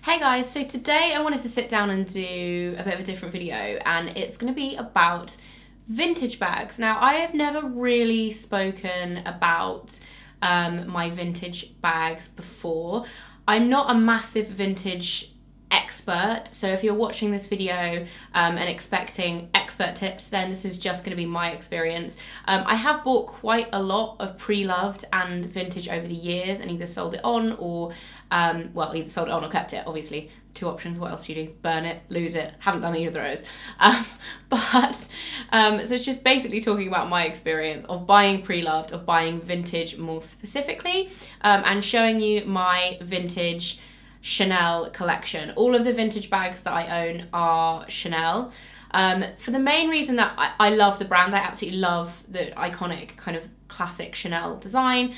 Hey guys, so today I wanted to sit down and do a bit of a different video, and it's going to be about vintage bags. Now, I have never really spoken about my vintage bags before. I'm not a massive vintage expert, so if you're watching this video and expecting expert tips, then this is just going to be my experience. I have bought quite a lot of pre-loved and vintage over the years and either sold it on or either sold it on or kept it, obviously. Two options. What else do you do? Burn it, lose it. Haven't done either of those. So it's just basically talking about my experience of buying pre-loved, of buying vintage more specifically, and showing you my vintage Chanel collection. All of the vintage bags that I own are Chanel. For the main reason that I love the brand. I absolutely love the iconic kind of classic Chanel design.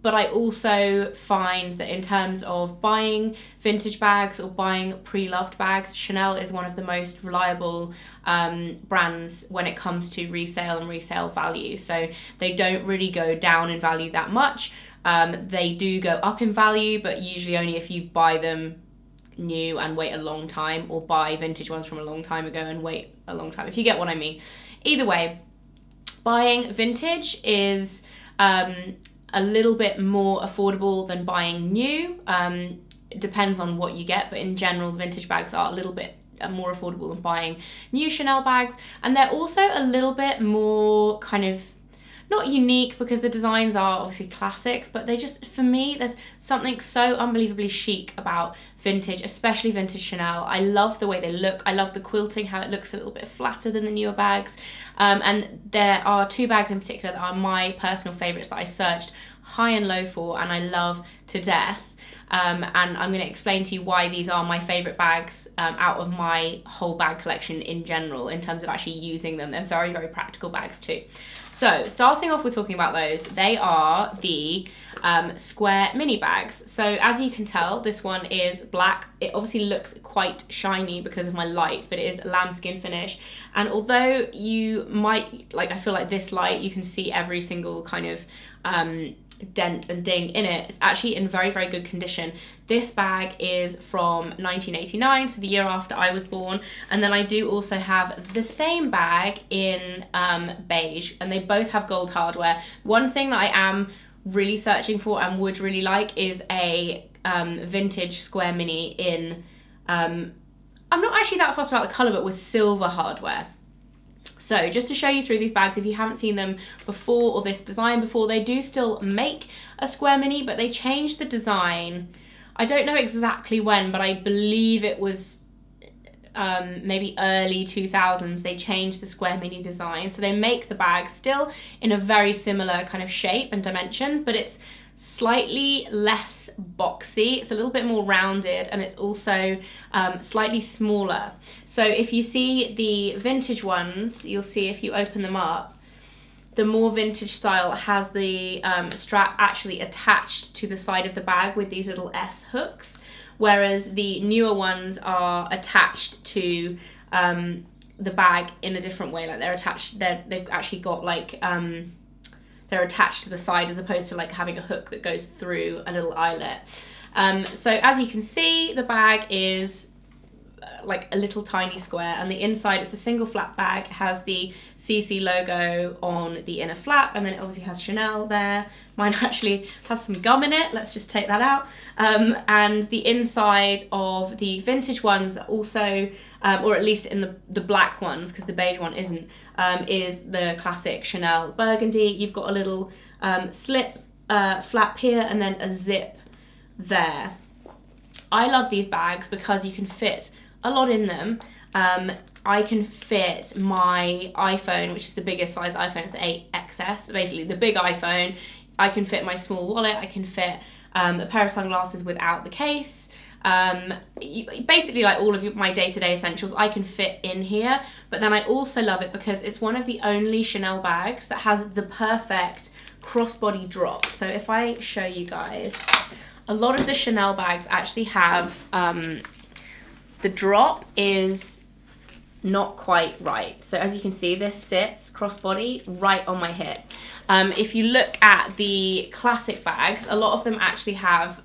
But I also find that in terms of buying vintage bags or buying pre-loved bags, Chanel is one of the most reliable brands when it comes to resale and resale value. So they don't really go down in value that much. They do go up in value, but usually only if you buy them new and wait a long time, or buy vintage ones from a long time ago and wait a long time, if you get what I mean. Either way, buying vintage is a little bit more affordable than buying new. It depends on what you get, but in general, vintage bags are a little bit more affordable than buying new Chanel bags. And they're also a little bit more kind of, not unique because the designs are obviously classics, but they just, for me, there's something so unbelievably chic about vintage, especially vintage Chanel. I love the way they look. I love the quilting, how it looks a little bit flatter than the newer bags. And there are two bags in particular that are my personal favorites that I searched high and low for and I love to death. And I'm going to explain to you why these are my favourite bags out of my whole bag collection in general, in terms of actually using them. They're very, very practical bags too. So starting off with talking about those, they are the square mini bags. So as you can tell, this one is black. It obviously looks quite shiny because of my light, but it is lambskin finish. And although you might, I feel like this light, you can see every single kind of dent and ding in it, it's actually in very, very good condition. This bag is from 1989, so the year after I was born. And then I do also have the same bag in beige, and they both have gold hardware. One thing that I am really searching for and would really like is a vintage square mini in I'm not actually that fussed about the colour, but with silver hardware. So just to show you through these bags, if you haven't seen them before or this design before, they do still make a square mini, but they changed the design. I don't know exactly when, but I believe it was maybe early 2000s. They changed the square mini design. So they make the bag still in a very similar kind of shape and dimension, but it's slightly less boxy, it's a little bit more rounded, and it's also slightly smaller. So if you see the vintage ones, you'll see if you open them up, the more vintage style has the strap actually attached to the side of the bag with these little S hooks, whereas the newer ones are attached to the bag in a different way. Like they've actually got they're attached to the side as opposed to having a hook that goes through a little eyelet. So as you can see, the bag is like a little tiny square, and the inside, it's a single flap bag. It has the CC logo on the inner flap, and then it obviously has Chanel there. Mine actually has some gum in it. Let's just take that out. And the inside of the vintage ones also, or at least in the black ones, because the beige one isn't, is the classic Chanel burgundy. You've got a little slip flap here and then a zip there. I love these bags because you can fit a lot in them. I can fit my iPhone, which is the biggest size iPhone, it's the 8XS, but basically the big iPhone. I can fit my small wallet. I can fit a pair of sunglasses without the case. Basically all of my day-to-day essentials I can fit in here. But then I also love it because it's one of the only Chanel bags that has the perfect crossbody drop. So if I show you guys, a lot of the Chanel bags actually have the drop is not quite right. So as you can see, this sits crossbody right on my hip. If you look at the classic bags, a lot of them actually have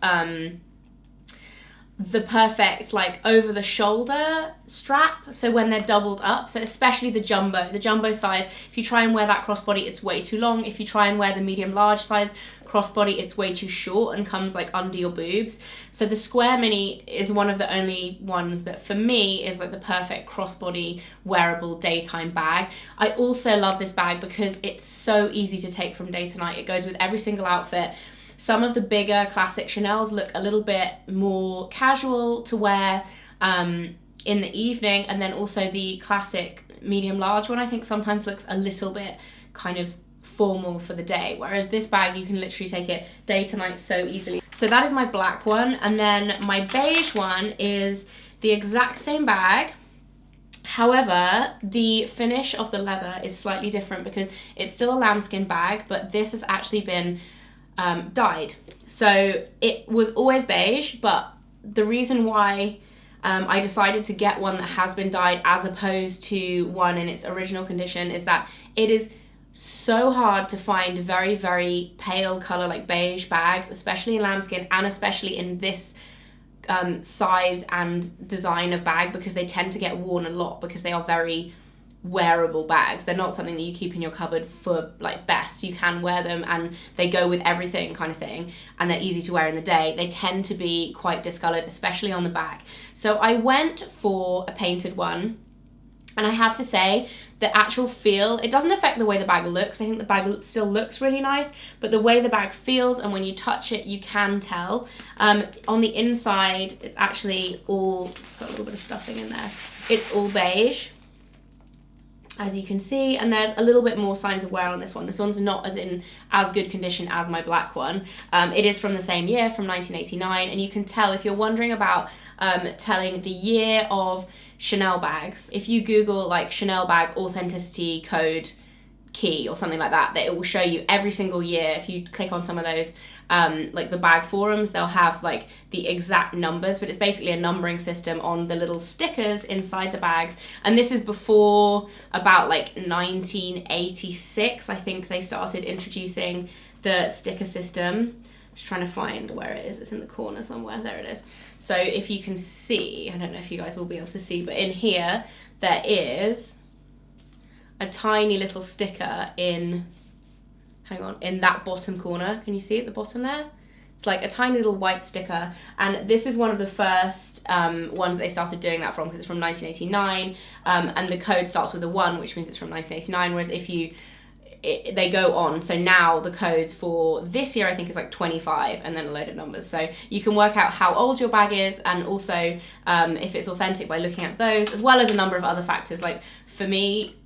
the perfect like over the shoulder strap, so when they're doubled up, so especially the jumbo size. If you try and wear that crossbody, it's way too long. If you try and wear the medium large size crossbody, it's way too short and comes like under your boobs. So the square mini is one of the only ones that for me is like the perfect crossbody wearable daytime bag. I also love this bag because it's so easy to take from day to night. It goes with every single outfit. Some of the bigger classic Chanels look a little bit more casual to wear in the evening, and then also the classic medium large one I think sometimes looks a little bit kind of formal for the day, whereas this bag you can literally take it day to night so easily. So that is my black one, and then my beige one is the exact same bag. However, the finish of the leather is slightly different because it's still a lambskin bag, but this has actually been dyed. So it was always beige, but the reason why I decided to get one that has been dyed as opposed to one in its original condition is that it is so hard to find very, very pale color like beige bags, especially in lambskin and especially in this size and design of bag, because they tend to get worn a lot because they are very wearable bags. They're not something that you keep in your cupboard for like best. You can wear them and they go with everything kind of thing, and they're easy to wear in the day. They tend to be quite discolored, especially on the back. So I went for a painted one, and I have to say the actual feel, it doesn't affect the way the bag looks. I think the bag still looks really nice, but the way the bag feels and when you touch it, you can tell. On the inside, it's actually all, it's got a little bit of stuffing in there. It's all beige, as you can see, and there's a little bit more signs of wear on this one. This one's not as good condition as my black one. It is from the same year, from 1989, and you can tell if you're wondering about telling the year of Chanel bags. If you Google like Chanel bag authenticity code key or something like that, it will show you every single year. If you click on some of those like the bag forums, they'll have like the exact numbers, but it's basically a numbering system on the little stickers inside the bags. And this is before about like 1986, I think they started introducing the sticker system. Just trying to find where it is. It's in the corner somewhere. There it is. So if you can see, I don't know if you guys will be able to see, but in here there is a tiny little sticker in, hang on, in that bottom corner. Can you see at the bottom there? It's like a tiny little white sticker, and this is one of the first ones they started doing that from, because it's from 1989, and the code starts with a 1, which means it's from 1989, whereas if you they go on. So now the code for this year I think is like 25 and then a load of numbers. So you can work out how old your bag is, and also if it's authentic by looking at those, as well as a number of other factors. Like for me,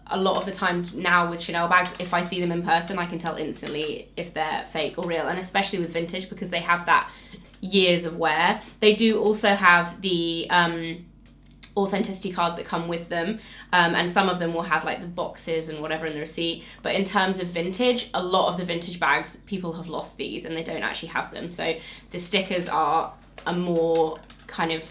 a lot of the times now with Chanel bags, if I see them in person, I can tell instantly if they're fake or real, and especially with vintage because they have that years of wear. They do also have the authenticity cards that come with them, and some of them will have like the boxes and whatever in the receipt, but in terms of vintage, a lot of the vintage bags, people have lost these and they don't actually have them, so the stickers are a more kind of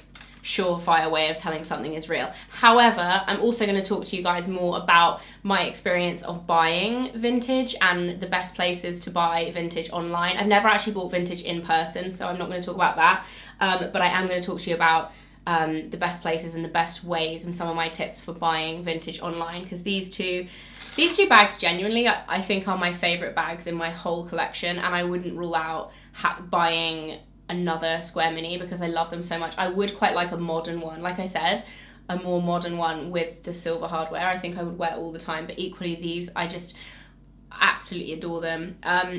surefire way of telling something is real. However, I'm also going to talk to you guys more about my experience of buying vintage and the best places to buy vintage online. I've never actually bought vintage in person, so I'm not going to talk about that, but I am going to talk to you about the best places and the best ways and some of my tips for buying vintage online, because these two bags genuinely I think are my favorite bags in my whole collection, and I wouldn't rule out buying another square mini because I love them so much. I would quite like a modern one, like I said, a more modern one with the silver hardware. I think I would wear all the time, but equally these, I just absolutely adore them.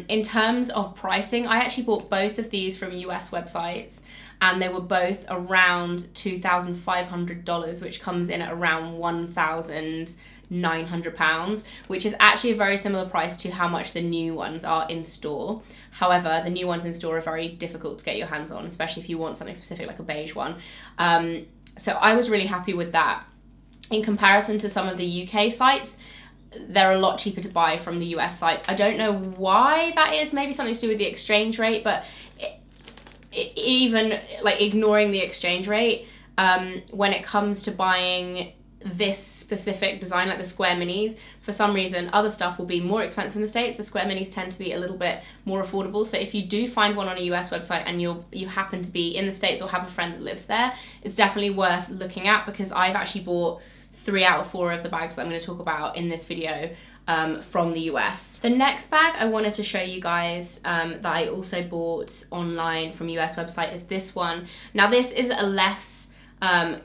In terms of pricing, I actually bought both of these from US websites, and they were both around $2,500, which comes in at around £1,900, which is actually a very similar price to how much the new ones are in store. However, the new ones in store are very difficult to get your hands on, especially if you want something specific like a beige one. So I was really happy with that. In comparison to some of the UK sites, they're a lot cheaper to buy from the US sites. I don't know why that is, maybe something to do with the exchange rate, but even like ignoring the exchange rate, when it comes to buying this specific design, like the square minis. For some reason, other stuff will be more expensive in the States. The square minis tend to be a little bit more affordable. So if you do find one on a US website and you happen to be in the States or have a friend that lives there, it's definitely worth looking at, because I've actually bought 3 out of 4 of the bags that I'm going to talk about in this video from the US. The next bag I wanted to show you guys that I also bought online from US website is this one. Now this is a less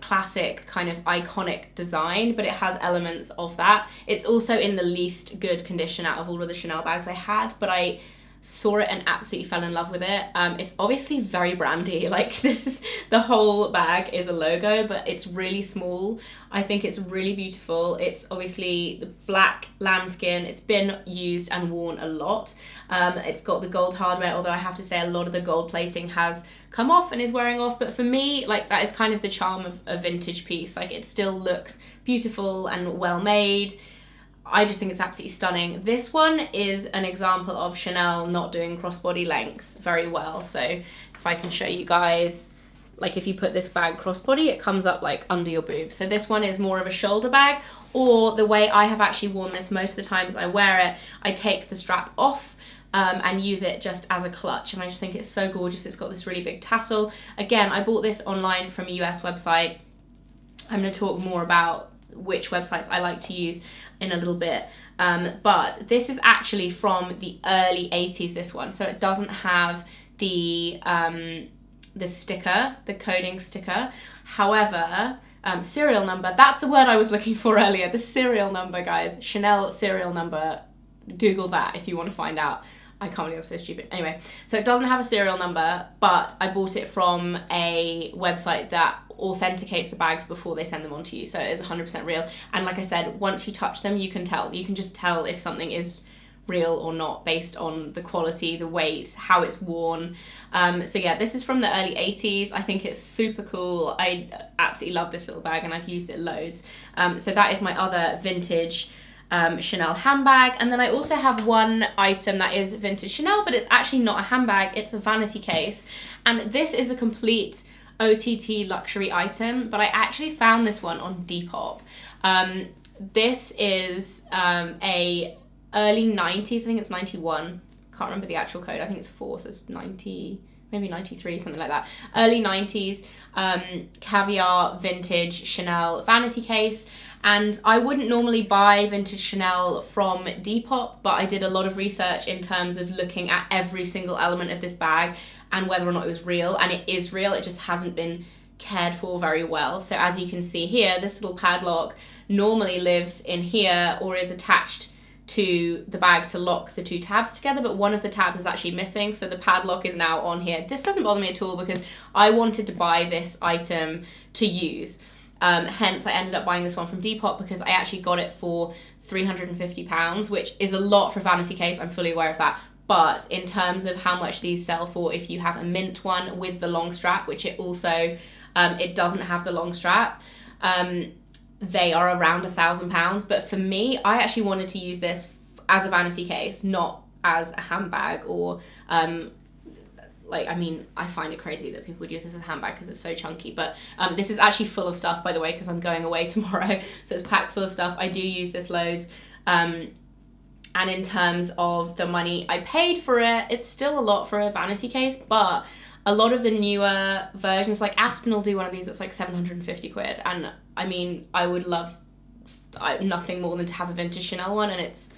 classic kind of iconic design, but it has elements of that. It's also in the least good condition out of all of the Chanel bags I had, but I saw it and absolutely fell in love with it. It's obviously very brandy, like this is, the whole bag is a logo, but it's really small. I think it's really beautiful. It's obviously the black lambskin. It's been used and worn a lot. It's got the gold hardware, although I have to say a lot of the gold plating has come off and is wearing off, but for me, like, that is kind of the charm of a vintage piece. Like, it still looks beautiful and well made. I just think it's absolutely stunning. This one is an example of Chanel not doing crossbody length very well. So if I can show you guys, like if you put this bag crossbody, it comes up like under your boob. So this one is more of a shoulder bag, or the way I have actually worn this most of the times I wear it, I take the strap off and use it just as a clutch, and I just think it's so gorgeous. It's got this really big tassel. Again, I bought this online from a US website. I'm going to talk more about which websites I like to use in a little bit, but this is actually from the early 80s, this one, so it doesn't have the sticker, the coding sticker. However, serial number, that's the word I was looking for earlier, the serial number, guys. Chanel serial number, Google that if you want to find out. I can't believe I'm so stupid. Anyway, so it doesn't have a serial number, but I bought it from a website that authenticates the bags before they send them on to you, so it is 100% real. And like I said, once you touch them, you can tell. You can just tell if something is real or not based on the quality, the weight, how it's worn. So yeah, this is from the early 80s. I think it's super cool. I absolutely love this little bag and I've used it loads. So that is my other vintage Chanel handbag. And then I also have one item that is vintage Chanel, but it's actually not a handbag, it's a vanity case. And this is a complete OTT luxury item, but I actually found this one on Depop. This is a early 90s, I think it's 91, can't remember the actual code, I think it's 4, so it's 90, maybe 93, something like that. Early 90s, caviar vintage Chanel vanity case. And I wouldn't normally buy vintage Chanel from Depop, but I did a lot of research in terms of looking at every single element of this bag and whether or not it was real, and it is real, it just hasn't been cared for very well. So as you can see here, this little padlock normally lives in here or is attached to the bag to lock the 2 tabs together, but one of the tabs is actually missing, so the padlock is now on here. This doesn't bother me at all because I wanted to buy this item to use. Hence I ended up buying this one from Depop because I actually got it for £350, which is a lot for a vanity case, I'm fully aware of that. But in terms of how much these sell for, if you have a mint one with the long strap, which it also, it doesn't have the long strap, they are around £1,000. But for me, I actually wanted to use this as a vanity case, not as a handbag or like, I mean, I find it crazy that people would use this as a handbag because it's so chunky, but this is actually full of stuff, by the way, because I'm going away tomorrow, so it's packed full of stuff. I do use this loads, and in terms of the money I paid for it, it's still a lot for a vanity case, but a lot of the newer versions, like Aspen will do one of these that's like 750 quid, and I mean, I would love nothing more than to have a vintage Chanel one, and it's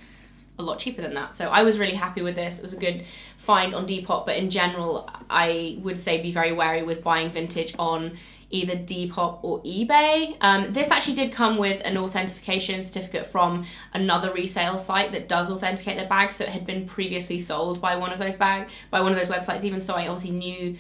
a lot cheaper than that. So I was really happy with this. It was a good find on Depop, but in general, I would say be very wary with buying vintage on either Depop or eBay. This actually did come with an authentication certificate from another resale site that does authenticate their bags, so it had been previously sold by one of those websites even, so I obviously knew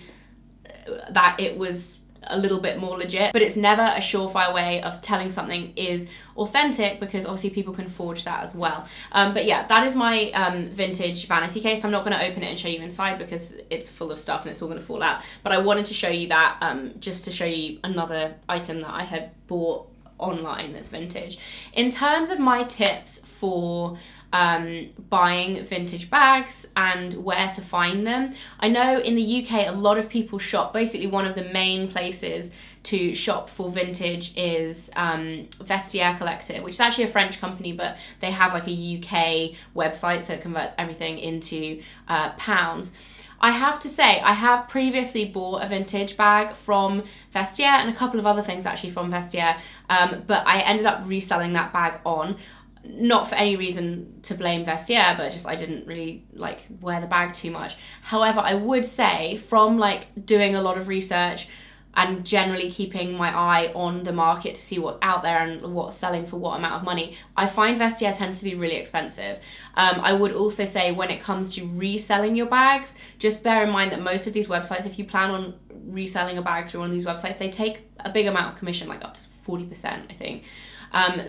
that it was a little bit more legit, but it's never a surefire way of telling something is authentic because obviously people can forge that as well. But yeah, that is my vintage vanity case. I'm not going to open it and show you inside because it's full of stuff and it's all going to fall out, but I wanted to show you that just to show you another item that I had bought online that's vintage. In terms of my tips for buying vintage bags and where to find them. I know in the UK a lot of people shop, basically one of the main places to shop for vintage is Vestiaire Collective, which is actually a French company, but they have like a UK website, so it converts everything into pounds. I have to say, I have previously bought a vintage bag from Vestiaire and a couple of other things actually from Vestiaire, but I ended up reselling that bag on. Not for any reason to blame Vestiaire, but just I didn't really like wear the bag too much. However, I would say from like doing a lot of research and generally keeping my eye on the market to see what's out there and what's selling for what amount of money, I find Vestiaire tends to be really expensive. I would also say when it comes to reselling your bags, just bear in mind that most of these websites, if you plan on reselling a bag through one of these websites, they take a big amount of commission, like up to 40%, I think.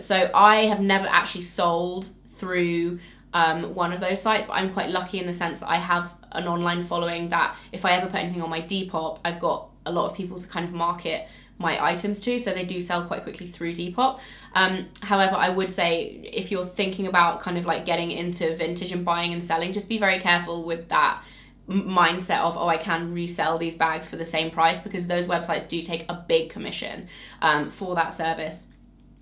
So I have never actually sold through one of those sites, but I'm quite lucky in the sense that I have an online following that if I ever put anything on my Depop, I've got a lot of people to kind of market my items to, so they do sell quite quickly through Depop. However, I would say if you're thinking about kind of like getting into vintage and buying and selling, just be very careful with that mindset of, oh, I can resell these bags for the same price, because those websites do take a big commission for that service.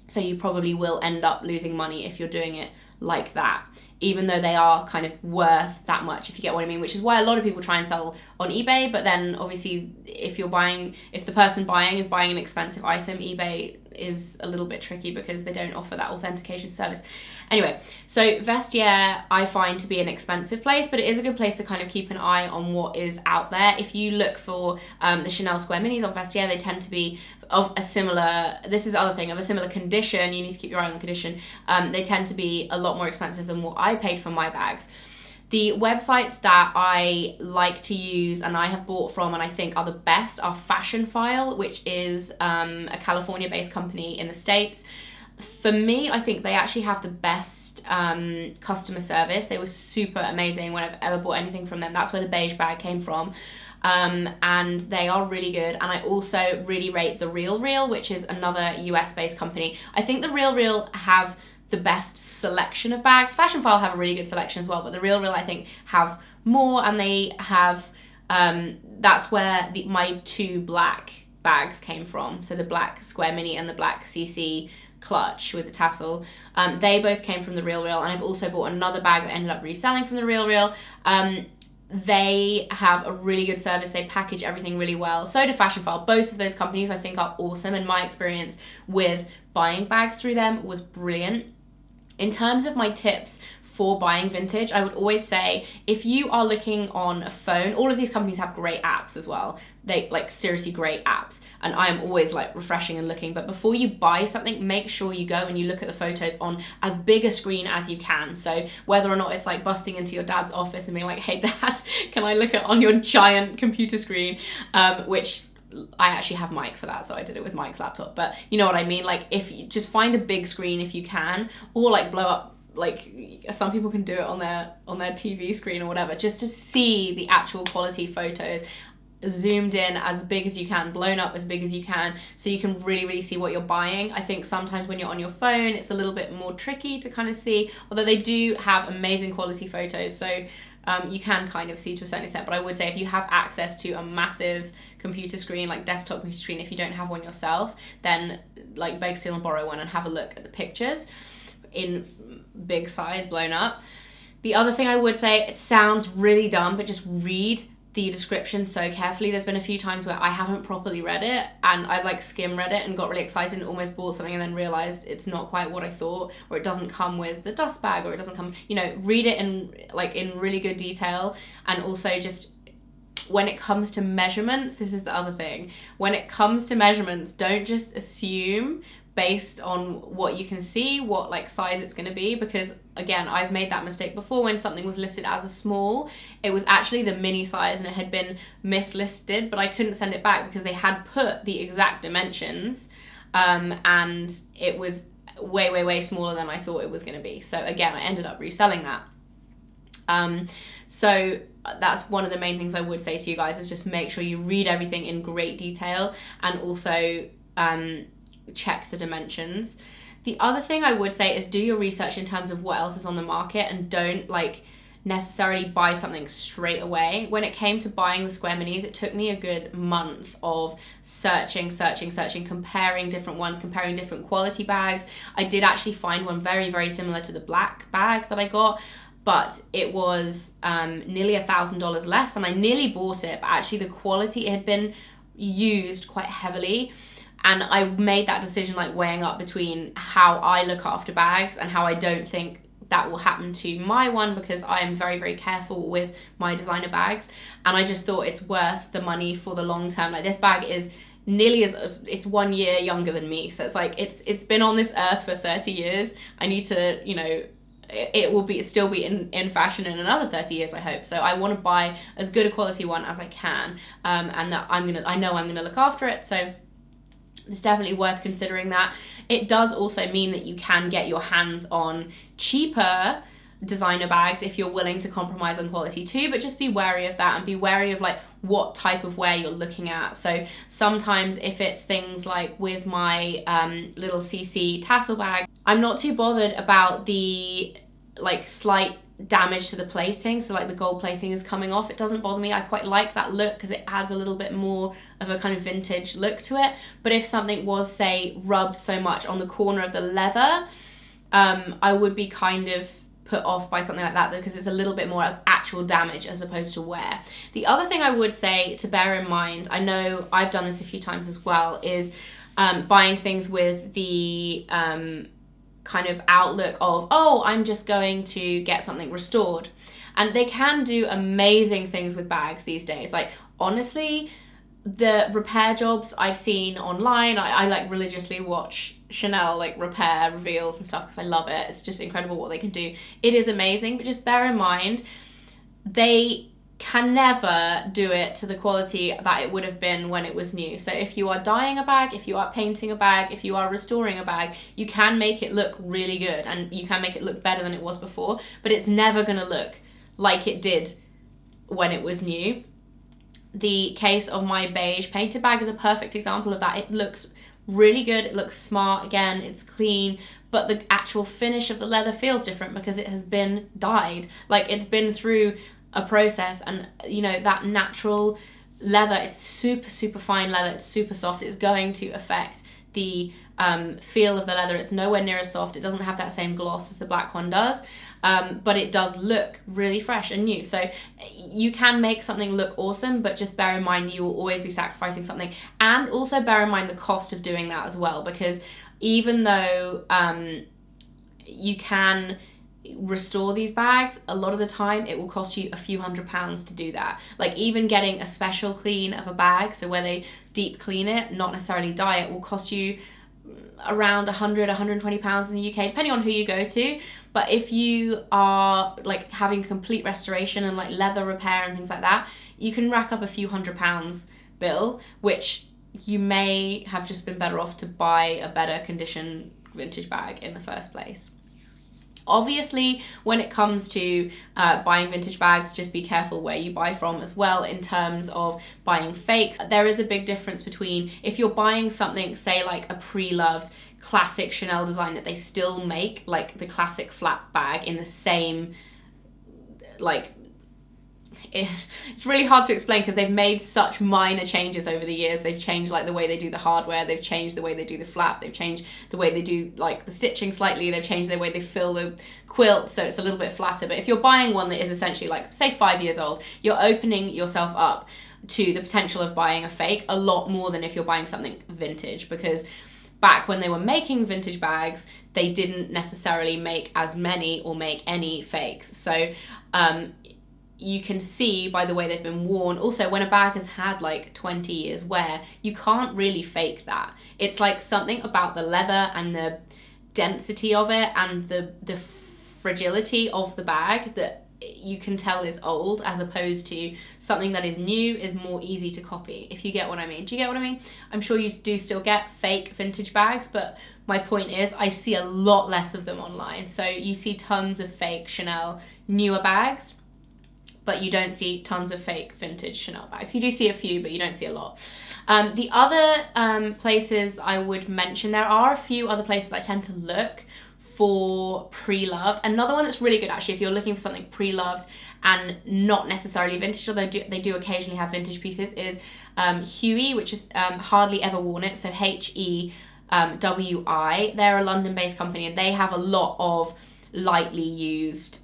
So you probably will end up losing money if you're doing it like that, even though they are kind of worth that much, if you get what I mean, which is why a lot of people try and sell on eBay. But then obviously if the person buying is buying an expensive item, eBay is a little bit tricky because they don't offer that authentication service. Anyway, so Vestiaire I find to be an expensive place, but it is a good place to kind of keep an eye on what is out there. If you look for the Chanel Square Minis on Vestiaire, they tend to be of a similar, this is the other thing, of a similar condition. You need to keep your eye on the condition. They tend to be a lot more expensive than what I paid for my bags. The websites that I like to use and I have bought from and I think are the best are Fashion File, which is a California-based company in the States. For me, I think they actually have the best customer service. They were super amazing when I've ever bought anything from them. That's where the beige bag came from. And they are really good. And I also really rate The RealReal, which is another US-based company. I think The RealReal have the best selection of bags. Fashion File have a really good selection as well, but The RealReal I think have more, and they have, that's where my two black bags came from. So the black Square Mini and the black CC clutch with the tassel. They both came from The RealReal, and I've also bought another bag that ended up reselling from The RealReal. They have a really good service. They package everything really well. So do Fashion File. Both of those companies I think are awesome, and my experience with buying bags through them was brilliant. In terms of my tips for buying vintage, I would always say if you are looking on a phone, all of these companies have great apps as well. They like seriously great apps, and I am always like refreshing and looking. But before you buy something, make sure you go and you look at the photos on as big a screen as you can. So whether or not it's like busting into your dad's office and being like, hey dad, can I look at on your giant computer screen, which I actually have Mike for that, so I did it with Mike's laptop, but you know what I mean. Like if you just find a big screen if you can, or like blow up, like some people can do it on their TV screen or whatever, just to see the actual quality photos zoomed in as big as you can, blown up as big as you can, so you can really see what you're buying. I think sometimes when you're on your phone it's a little bit more tricky to kind of see, although they do have amazing quality photos, so you can kind of see to a certain extent. But I would say if you have access to a massive computer screen, like desktop computer screen, if you don't have one yourself, then like beg, steal and borrow one and have a look at the pictures in big size blown up. The other thing I would say, it sounds really dumb, but just read the description so carefully. There's been a few times where I haven't properly read it and I've like skim read it and got really excited and almost bought something and then realized it's not quite what I thought, or it doesn't come with the dust bag, or it doesn't come, you know, read it in really good detail. And also just when it comes to measurements, this is the other thing, when it comes to measurements, don't just assume based on what you can see what like size it's going to be, because again, I've made that mistake before. When something was listed as a small, it was actually the mini size and it had been mislisted, but I couldn't send it back because they had put the exact dimensions, and it was way smaller than I thought it was going to be. So again, I ended up reselling that. So that's one of the main things I would say to you guys, is just make sure you read everything in great detail, and also check the dimensions. The other thing I would say is do your research in terms of what else is on the market, and don't like necessarily buy something straight away. When it came to buying the square minis, it took me a good month of searching, comparing different ones, comparing different quality bags. I did actually find one very, very similar to the black bag that I got, but it was nearly $1,000 less, and I nearly bought it, but actually the quality, it had been used quite heavily. And I made that decision like weighing up between how I look after bags and how I don't think that will happen to my one, because I am very, very careful with my designer bags, and I just thought it's worth the money for the long term. Like, this bag is nearly as it's 1 year younger than me, so it's like it's been on this earth for 30 years. I need to, you know, it will still be in fashion in another 30 years, I hope. So I want to buy as good a quality one as I can, and that I know I'm gonna look after it. So it's definitely worth considering that. It does also mean that you can get your hands on cheaper designer bags if you're willing to compromise on quality too, but just be wary of that, and be wary of like what type of wear you're looking at. So sometimes if it's things like with my little CC tassel bag, I'm not too bothered about the like slight damage to the plating, so like the gold plating is coming off. It doesn't bother me. I quite like that look because it adds a little bit more of a kind of vintage look to it. But if something was, say, rubbed so much on the corner of the leather, I would be kind of put off by something like that, because it's a little bit more of actual damage as opposed to wear. The other thing I would say to bear in mind, I know I've done this a few times as well, is buying things with the kind of outlook of, oh, I'm just going to get something restored. And they can do amazing things with bags these days. Like, honestly, the repair jobs I've seen online, I like religiously watch Chanel like repair reveals and stuff because I love it. It's just incredible what they can do. It is amazing, but just bear in mind, they can never do it to the quality that it would have been when it was new. So if you are dyeing a bag, if you are painting a bag, if you are restoring a bag, you can make it look really good, and you can make it look better than it was before, but it's never going to look like it did when it was new. The case of my beige painted bag is a perfect example of that. It looks really good, it looks smart, again, it's clean, but the actual finish of the leather feels different because it has been dyed. Like, it's been through a process, and you know, that natural leather, it's super fine leather, it's super soft, it's going to affect the feel of the leather. It's nowhere near as soft, it doesn't have that same gloss as the black one does, but it does look really fresh and new. So you can make something look awesome, but just bear in mind you will always be sacrificing something, and also bear in mind the cost of doing that as well, because even though you can restore these bags, a lot of the time it will cost you a few £100s to do that. Like, even getting a special clean of a bag, so where they deep clean it, not necessarily dye it, will cost you around £100-120 in the UK, depending on who you go to. But if you are like having complete restoration and like leather repair and things like that, you can rack up a few £100 bill, which you may have just been better off to buy a better condition vintage bag in the first place. Obviously, when it comes to buying vintage bags, just be careful where you buy from as well in terms of buying fakes. There is a big difference between if you're buying something, say like a pre-loved classic Chanel design that they still make, like the classic flat bag in the same, like, it's really hard to explain because they've made such minor changes over the years. They've changed like the way they do the hardware, they've changed the way they do the flap, they've changed the way they do like the stitching slightly, they've changed the way they fill the quilt so it's a little bit flatter. But if you're buying one that is essentially like, say, 5 years old, you're opening yourself up to the potential of buying a fake a lot more than if you're buying something vintage, because back when they were making vintage bags, they didn't necessarily make as many or make any fakes. So you can see by the way they've been worn. Also, when a bag has had like 20 years wear, you can't really fake that. It's like something about the leather and the density of it and the fragility of the bag that you can tell is old, as opposed to something that is new is more easy to copy, if you get what I mean. Do you get what I mean? I'm sure you do still get fake vintage bags, but my point is I see a lot less of them online. So you see tons of fake Chanel newer bags, but you don't see tons of fake vintage Chanel bags. You do see a few, but you don't see a lot. The other places I would mention, there are a few other places I tend to look for pre-loved. Another one that's really good actually, if you're looking for something pre-loved and not necessarily vintage, although they do occasionally have vintage pieces, is Huey, which is hardly ever worn it, so HEWI. They're a London-based company, and they have a lot of lightly used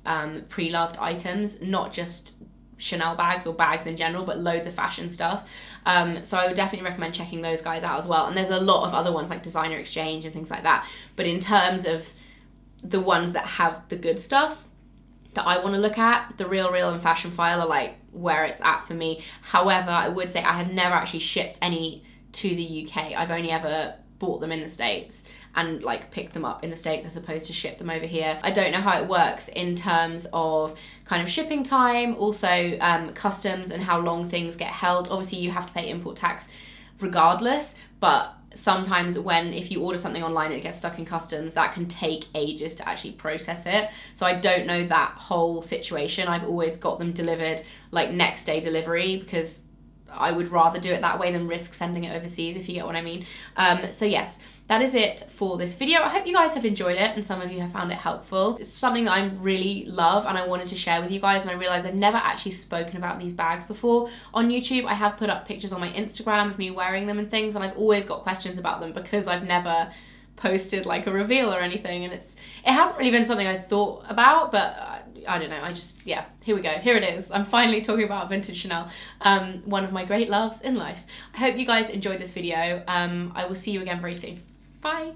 pre-loved items, not just Chanel bags or bags in general, but loads of fashion stuff. So I would definitely recommend checking those guys out as well. And there's a lot of other ones like Designer Exchange and things like that. But in terms of the ones that have the good stuff that I want to look at, The Real and Fashion File are like where it's at for me. However, I would say I have never actually shipped any to the UK. I've only ever bought them in the States and like picked them up in the States as opposed to ship them over here. I don't know how it works in terms of kind of shipping time, also customs and how long things get held. Obviously you have to pay import tax regardless, but sometimes if you order something online and it gets stuck in customs, that can take ages to actually process it. So I don't know that whole situation. I've always got them delivered like next day delivery, because I would rather do it that way than risk sending it overseas, if you get what I mean. So yes, that is it for this video. I hope you guys have enjoyed it and some of you have found it helpful. It's something that I really love and I wanted to share with you guys, and I realized I've never actually spoken about these bags before on YouTube. I have put up pictures on my Instagram of me wearing them and things, and I've always got questions about them because I've never posted like a reveal or anything, and it hasn't really been something I thought about, but I don't know, yeah, here we go, here it is. I'm finally talking about vintage Chanel, one of my great loves in life. I hope you guys enjoyed this video. I will see you again very soon. Bye.